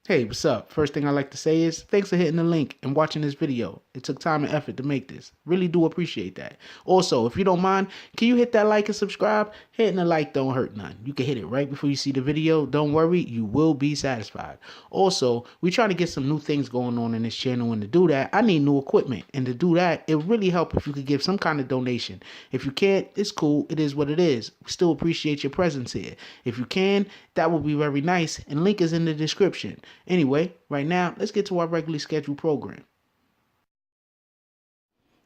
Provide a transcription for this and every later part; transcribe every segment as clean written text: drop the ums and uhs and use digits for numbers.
Hey, what's up? First thing I'd like to say is thanks for hitting the link and watching this video. It took time and effort to make this. Really do appreciate that. Also, if you don't mind, can you hit that like and subscribe? Hitting the like don't hurt none. You can hit it right before you see the video. Don't worry, you will be satisfied. Also, we trying to get some new things going on in this channel, and to do that, I need new equipment. And to do that, it really help if you could give some kind of donation. If you can't, it's cool. It is what it is. We still appreciate your presence here. If you can, that would be very nice, and link is in the description. Anyway, right now, let's get to our regularly scheduled program.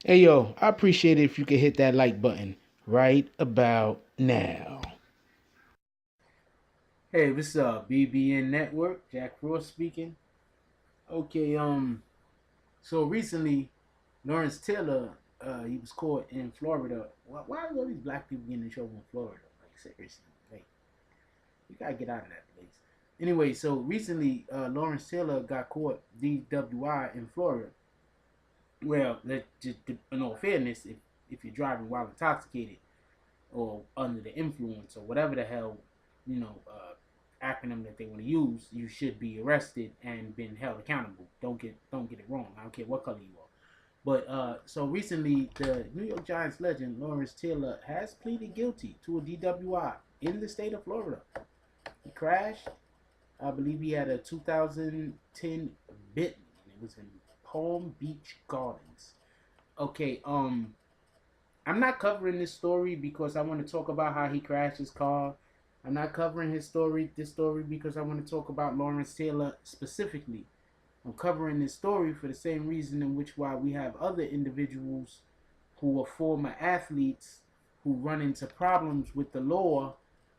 Hey yo, I appreciate it if you could hit that like button right about now. Hey, what's up? BBN Network, Jack Frost speaking. Okay, so recently, Lawrence Taylor, he was caught in Florida. Why are all these black people getting in trouble in Florida? Like, seriously, like, you gotta get out of that place. Anyway, so recently, Lawrence Taylor got caught DWI in Florida. Well, just in all fairness, if you're driving while intoxicated or under the influence or whatever the hell, acronym that they want to use, you should be arrested and been held accountable. Don't get it wrong. I don't care what color you are. But so recently, the New York Giants legend Lawrence Taylor has pleaded guilty to a DWI in the state of Florida. He crashed. I believe he had a 2010 Bentley, and it was in Palm Beach Gardens. Okay, I'm not covering this story because I want to talk about how he crashed his car. I'm not covering this story because I want to talk about Lawrence Taylor specifically. I'm covering this story for the same reason in which why we have other individuals who are former athletes who run into problems with the law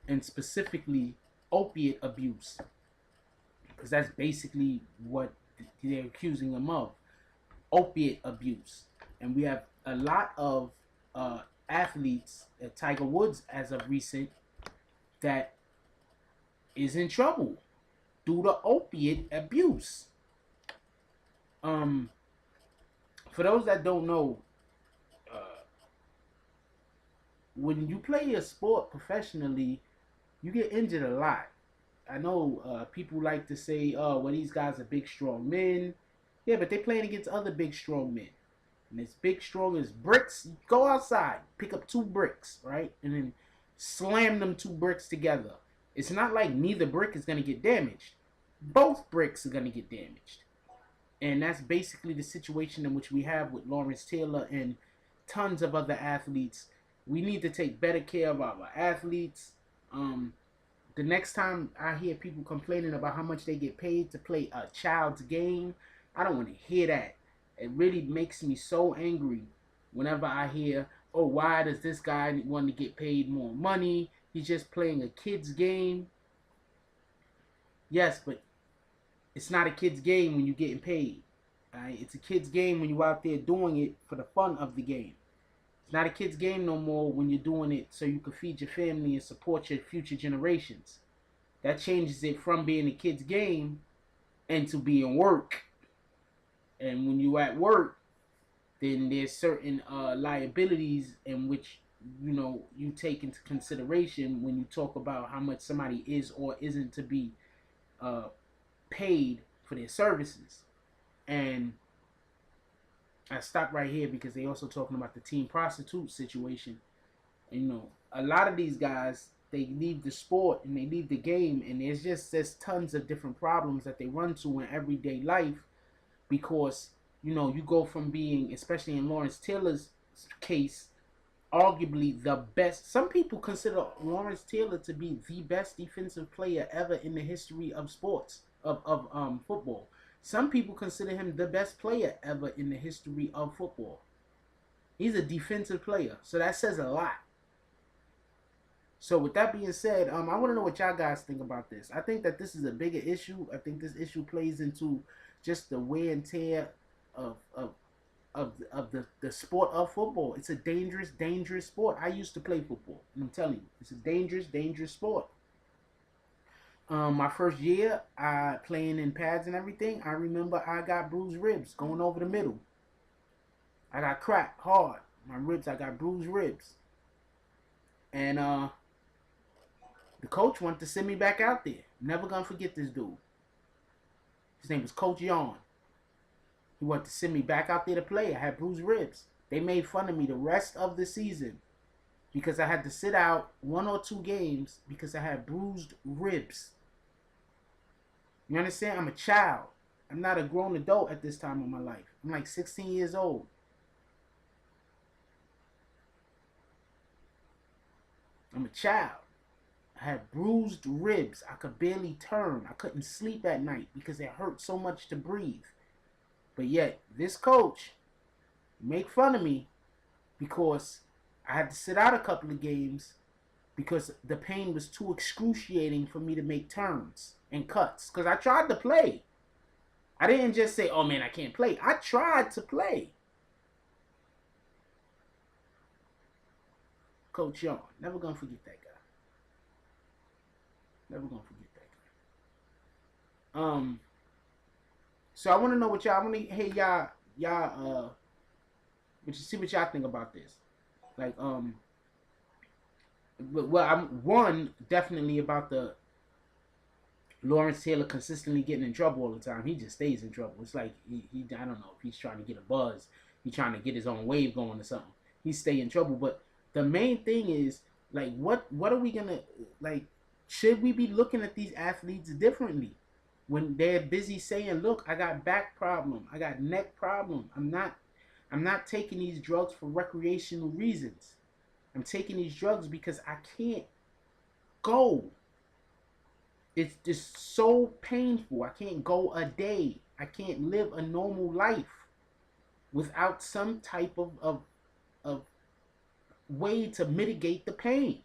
and specifically opiate abuse, because that's basically what they're accusing them of, opiate abuse. And we have a lot of athletes, Tiger Woods as of recent, that is in trouble due to opiate abuse. Um, for those that don't know, uh, when you play a sport professionally, you get injured a lot. I know people like to say, "Oh, well, these guys are big, strong men." Yeah, but they're playing against other big, strong men. And as big, strong as bricks, go outside, pick up two bricks, right? And then slam them two bricks together. It's not like neither brick is going to get damaged. Both bricks are going to get damaged. And that's basically the situation in which we have with Lawrence Taylor and tons of other athletes. We need to take better care of our athletes. The next time I hear people complaining about how much they get paid to play a child's game, I don't want to hear that. It really makes me so angry whenever I hear, oh, why does this guy want to get paid more money? He's just playing a kid's game. Yes, but it's not a kid's game when you're getting paid. Right? It's a kid's game when you're out there doing it for the fun of the game. It's not a kid's game no more when you're doing it so you can feed your family and support your future generations. That changes it from being a kid's game into being work. And when you're at work, then there's certain liabilities in which you take into consideration when you talk about how much somebody is or isn't to be uh, paid for their services. And I stop right here because they also talking about the teen prostitute situation. And, a lot of these guys, they leave the sport and they leave the game, and there's tons of different problems that they run to in everyday life because you go from being, especially in Lawrence Taylor's case, arguably the best. Some people consider Lawrence Taylor to be the best defensive player ever in the history of sports of football. Some people consider him the best player ever in the history of football. He's a defensive player, so that says a lot. So with that being said, I want to know what y'all guys think about this. I think that this is a bigger issue. I think this issue plays into just the wear and tear of the sport of football. It's a dangerous sport. I used to play football, and I'm telling you, it's a dangerous sport. My first year, I playing in pads and everything. I remember I got bruised ribs going over the middle. I got cracked hard. My ribs, I got bruised ribs, and the coach wanted to send me back out there. Never gonna forget this dude. His name was Coach Yawn. He wanted to send me back out there to play. I had bruised ribs. They made fun of me the rest of the season because I had to sit out 1 or 2 games because I had bruised ribs. You understand? I'm a child. I'm not a grown adult at this time of my life. I'm like 16 years old. I'm a child. I had bruised ribs. I could barely turn. I couldn't sleep at night because it hurt so much to breathe. But yet, this coach make fun of me because I had to sit out a couple of games because the pain was too excruciating for me to make turns and cuts. Because I tried to play. I didn't just say, oh man, I can't play. I tried to play. Coach Young. Never gonna forget that guy. Never gonna forget that guy. So I want to know what y'all. I want to hear y'all. But you see what y'all think about this. Like well, I'm one definitely about the Lawrence Taylor consistently getting in trouble all the time. He just stays in trouble. It's like he I don't know if he's trying to get a buzz. He's trying to get his own wave going or something. He stay in trouble. But the main thing is like what are we gonna like? Should we be looking at these athletes differently when they're busy saying, "Look, I got back problem, I got neck problem. I'm not taking these drugs for recreational reasons. I'm taking these drugs because I can't go. It's just so painful. I can't go a day. I can't live a normal life without some type of way to mitigate the pain."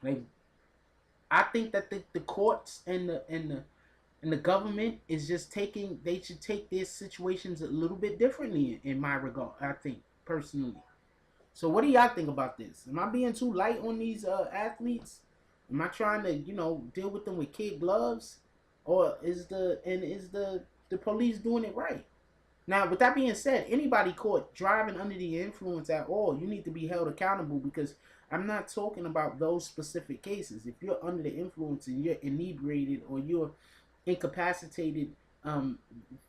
Like, I think that the courts and the government is just taking. They should take their situations a little bit differently in my regard. I think personally. So what do y'all think about this? Am I being too light on these athletes? Am I trying to deal with them with kid gloves, or is the police doing it right? Now, with that being said, anybody caught driving under the influence at all, you need to be held accountable, because I'm not talking about those specific cases. If you're under the influence and you're inebriated or you're incapacitated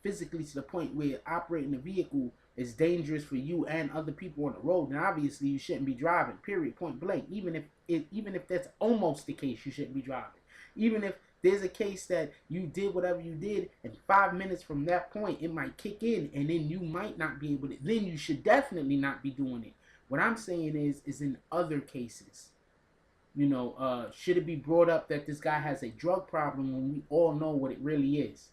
physically to the point where operating a vehicle is dangerous for you and other people on the road, then obviously you shouldn't be driving. Period. Point blank. Even if that's almost the case, you shouldn't be driving. Even if there's a case that you did whatever you did, and 5 minutes from that point it might kick in, and then you might not be able to. Then you should definitely not be doing it. What I'm saying is in other cases, should it be brought up that this guy has a drug problem when we all know what it really is?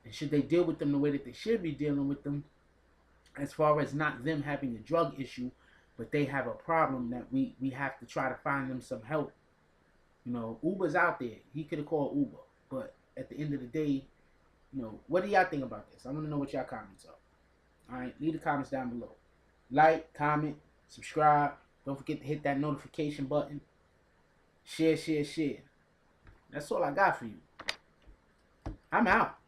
And should they deal with them the way that they should be dealing with them, as far as not them having a drug issue, but they have a problem that we have to try to find them some help. Uber's out there. He could have called Uber. But at the end of the day, what do y'all think about this? I want to know what y'all comments are. Alright, leave the comments down below. Like, comment, subscribe. Don't forget to hit that notification button. Share. That's all I got for you. I'm out.